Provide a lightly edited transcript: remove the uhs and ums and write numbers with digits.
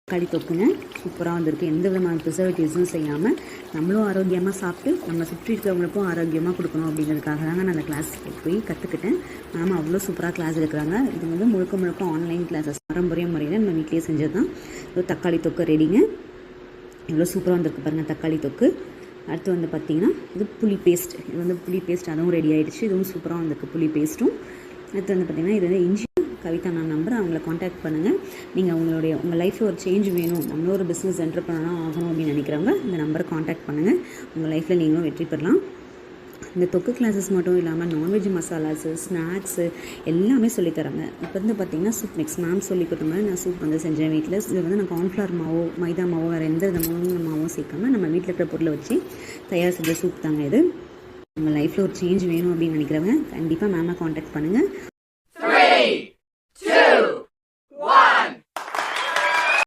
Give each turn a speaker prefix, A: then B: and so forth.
A: தக்காளி தொக்குங்க சூப்பராக வந்திருக்கு. எந்த விதமான ப்ரிசர்வேட்டிவ்ஸும் செய்யாமல் நம்மளும் ஆரோக்கியமாக சாப்பிட்டு நம்ம சுற்றி இருக்கிறவங்களுக்கும் ஆரோக்கியமாக கொடுக்கணும் அப்படிங்கிறதுக்காக தாங்க நான் அந்த கிளாஸ் போய் கற்றுக்கிட்டேன். மேம் அவ்வளோ சூப்பராக கிளாஸ் எடுக்கிறாங்க. இது வந்து முழுக்க ஆன்லைன் கிளாஸஸ் பாரம்பரிய முறையில் நம்ம வீட்டிலேயே செஞ்சது தான். ஒரு தக்காளி தொக்கு ரெடிங்க. எவ்வளோ சூப்பராக வந்திருக்கு பாருங்கள் தக்காளி தொக்கு. அடுத்து வந்து பார்த்திங்கன்னா இது புளி பேஸ்ட். இது வந்து புளி பேஸ்ட் அதுவும் ரெடி ஆகிடுச்சு. இதுவும் சூப்பராக வந்திருக்கு புளி பேஸ்ட்டும். அடுத்து வந்து பார்த்திங்கன்னா இது வந்து இஞ்சி கவிதா மேம் நம்பர், அவங்கள காண்டாக்ட் பண்ணுங்கள். நீங்கள் உங்கள் லைஃப்பில் ஒரு சேஞ்ச் வேணும், நம்மளும் ஒரு பிஸ்னஸ் என்டர்ப்ரனராக ஆகணும் அப்படின்னு நினைக்கிறவங்க இந்த நம்பரை காண்டாக்ட் பண்ணுங்கள். உங்கள் லைஃப்பில் நீங்களும் வெற்றி பெறலாம். இந்த தொக்கு கிளாஸஸ் மட்டும் இல்லாமல் நான்வெஜ் மசாலாஸு, ஸ்நாக்ஸு எல்லாமே சொல்லித்தராங்க. இப்போ வந்து பார்த்திங்கன்னா சூப் மிக்ஸ் மேம் சொல்லி கொடுத்த மாதிரி நான் சூப் வந்து செஞ்சேன் வீட்டில். இது வந்து நான் கார்ன்ஃப்ளவர் மாவோ மைதா மாவோ வேறு எந்த விதமான மாவும் சேர்க்காமல் நம்ம வீட்டில் இருக்கிற பொருளை வச்சு தயார் செஞ்ச சூப் தாங்க இது. உங்கள் லைஃப்பில் ஒரு சேஞ்ச் வேணும் அப்படின்னு நினைக்கிறவங்க கண்டிப்பாக மேமை காண்டாக்ட் பண்ணுங்கள்.